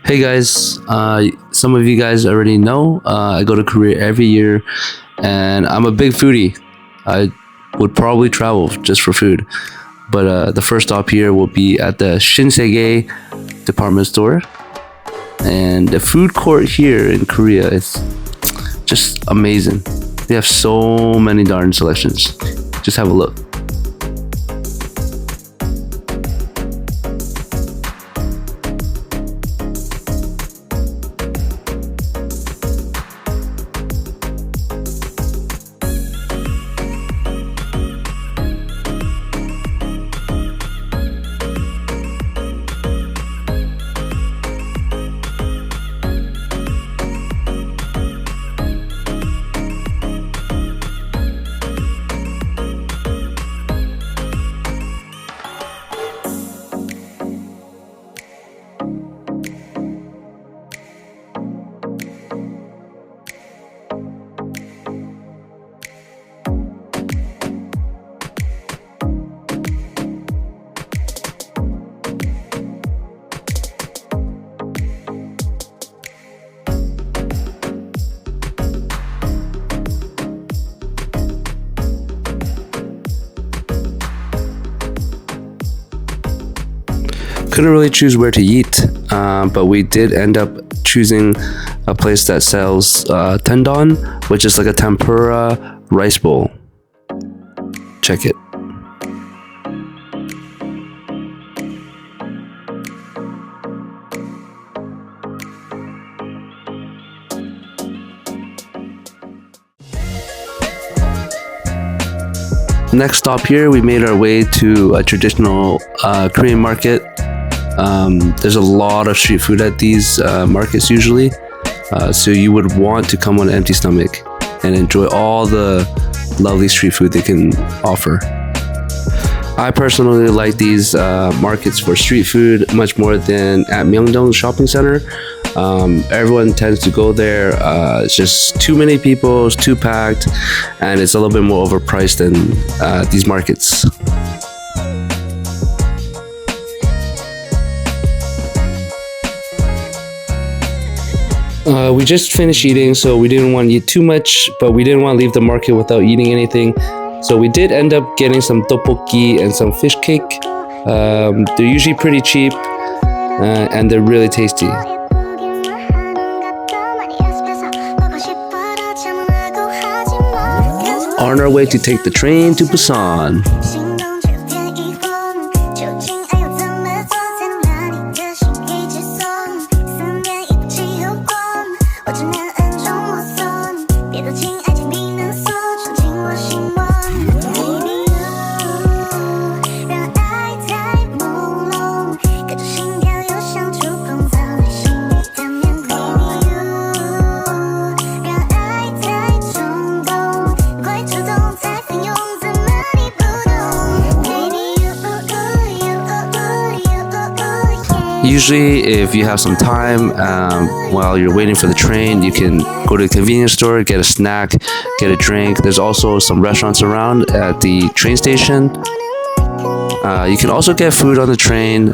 Hey guys, some of you guys already know I go to Korea every year and I'm a big foodie. I would probably travel just for food. But the first stop here will be at the Shinsegae department store. And the food court here in Korea is just amazing. They have so many darn selections. Just have a look. Couldn't really choose where to eat, but we did end up choosing a place that sells tendon, which is like a tempura rice bowl. Check it. Next stop here, we made our way to a traditional Korean market. There's a lot of street food at these markets usually, so you would want to come on an empty stomach and enjoy all the lovely street food they can offer. I personally like these markets for street food much more than at Myeongdong Shopping Center. Everyone tends to go there. It's just too many people, it's too packed, and it's a little bit more overpriced than these markets. We just finished eating, so we didn't want to eat too much, but we didn't want to leave the market without eating anything. So we did end up getting some tteokbokki and some fish cake. They're usually pretty cheap, and they're really tasty. On our way to take the train to Busan. Usually, if you have some time while you're waiting for the train, you can go to a convenience store, get a snack, get a drink. There's also some restaurants around at the train station. You can also get food on the train,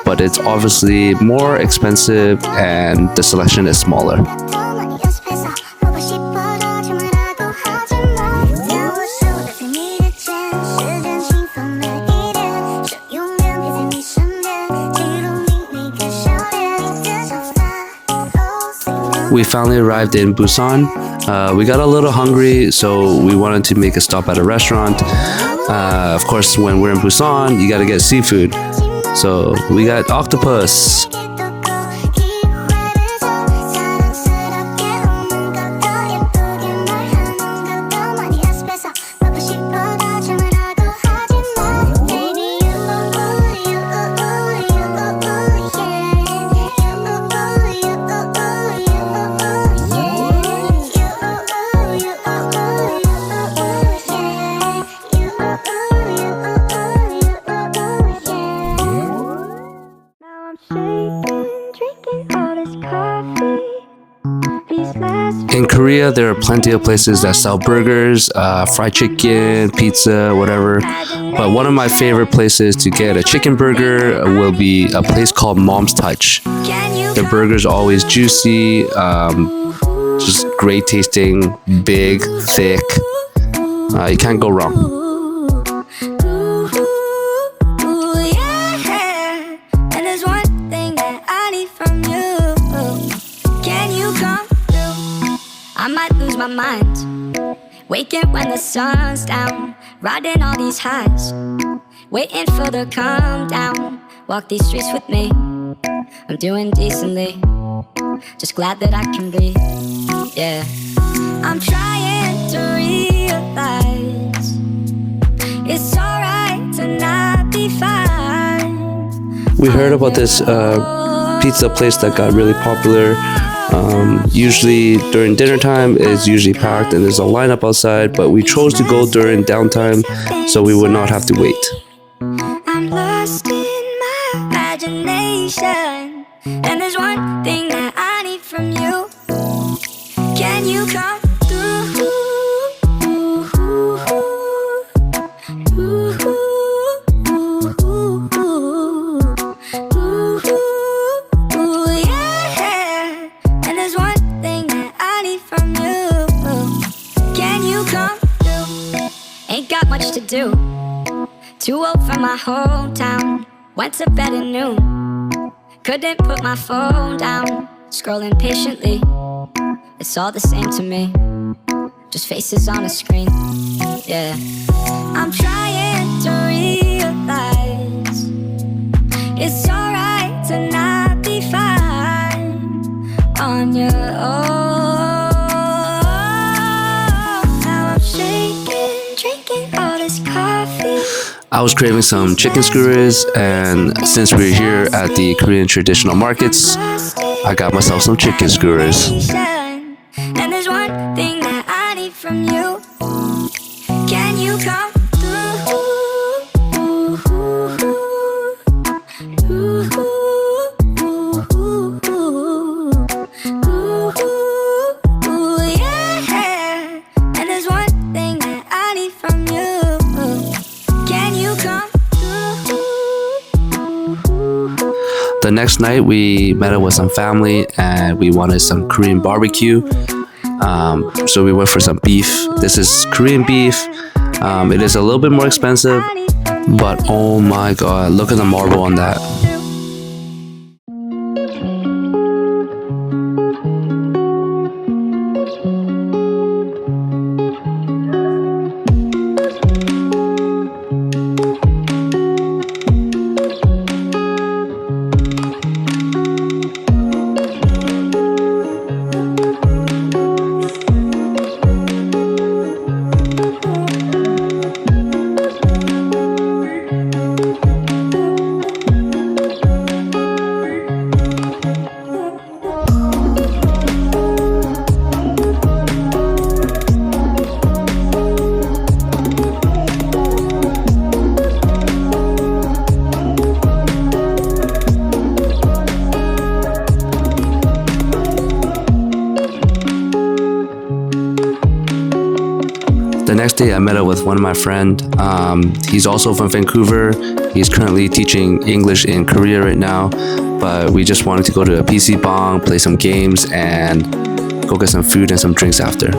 but it's obviously more expensive and the selection is smaller. We finally arrived in Busan. We got a little hungry, so we wanted to make a stop at a restaurant. Of course, when we're in Busan, you gotta get seafood. So we got octopus. Korea, there are plenty of places that sell burgers, fried chicken, pizza, whatever. But one of my favorite places to get a chicken burger will be a place called Mom's Touch. Their burgers are always juicy, just great tasting, big, thick. You can't go wrong. I might lose my mind, waking when the sun's down, riding all these highs, waiting for the calm down. Walk these streets with me, I'm doing decently, just glad that I can breathe, yeah. I'm trying to realize it's alright to not be fine. We heard about this pizza place that got really popular. Usually during dinner time, it's usually packed and there's a lineup outside, but we chose to go during downtime so we would not have to wait. I'm lost in my imagination, and there's one thing that I need from you. Can you come through? Much to do, too old for my hometown, went to bed at noon, couldn't put my phone down, scrolling patiently, it's all the same to me, just faces on a screen, yeah. I'm trying to realize it's alright to not be fine on your own. I was craving some chicken skewers, and since we're here at the Korean traditional markets, I got myself some chicken skewers. And there's one thing that I need from you. Can you come The next night, we met up with some family and we wanted some Korean barbecue. So we went for some beef. This is Korean beef. It is a little bit more expensive, but oh my god, look at the marble on that. The next day I met up with one of my friends. He's also from Vancouver. He's currently teaching English in Korea right now, but we just wanted to go to a PC Bang, play some games, and go get some food and some drinks after.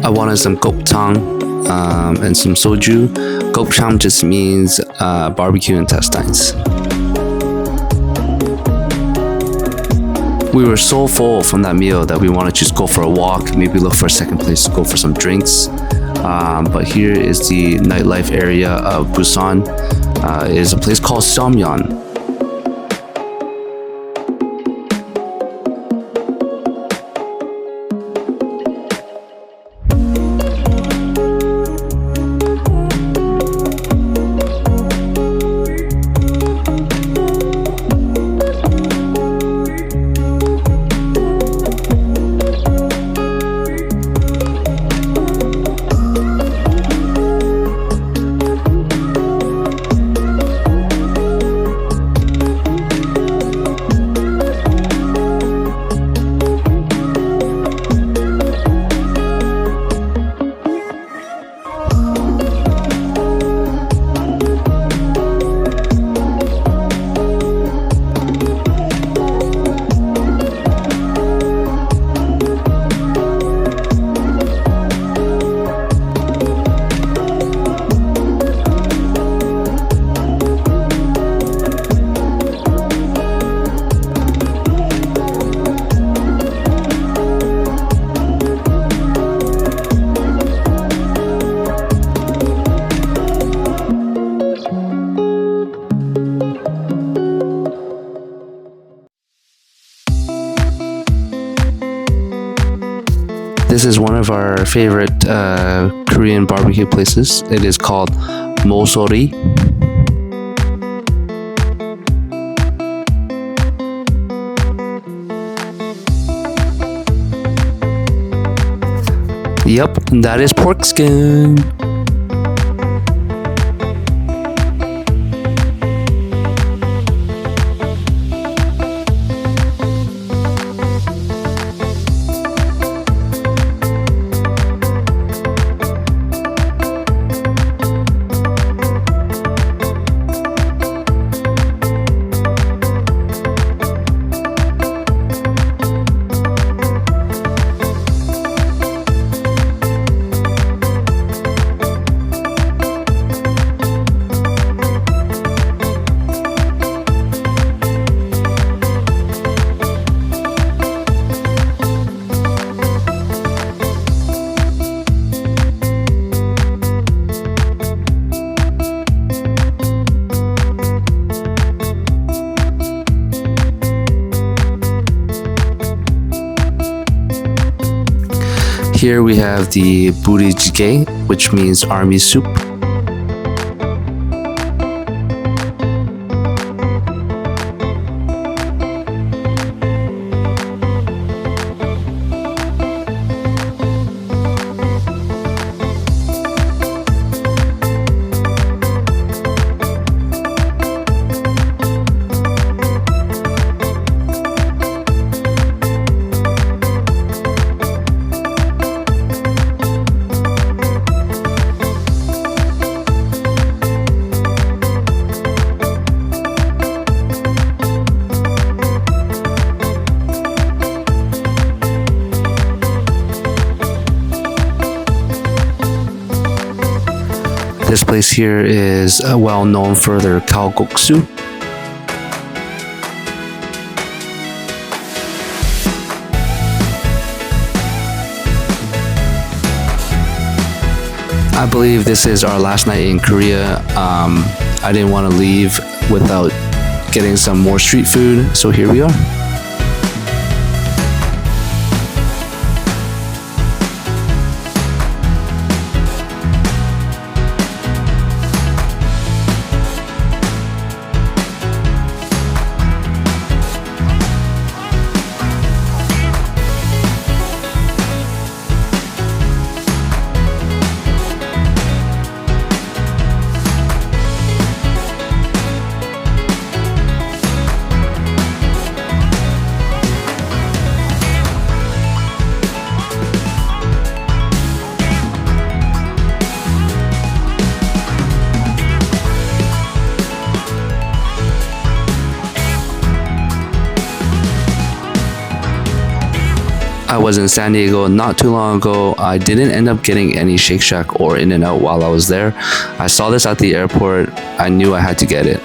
I wanted some gopchang and some soju. Gopchang just means barbecue intestines. We were so full from that meal that we wanted to just go for a walk, maybe look for a second place to go for some drinks. But here is the nightlife area of Busan. It is a place called Seomyeon. This is one of our favorite Korean barbecue places. It is called Mosori. Yep, that is pork skin. Here we have the burijjigae, which means army soup. This place here is well known for their kalguksu. I believe this is our last night in Korea. I didn't want to leave without getting some more street food, so here we are. I was in San Diego not too long ago. I didn't end up getting any Shake Shack or In-N-Out while I was there. I saw this at the airport. I knew I had to get it.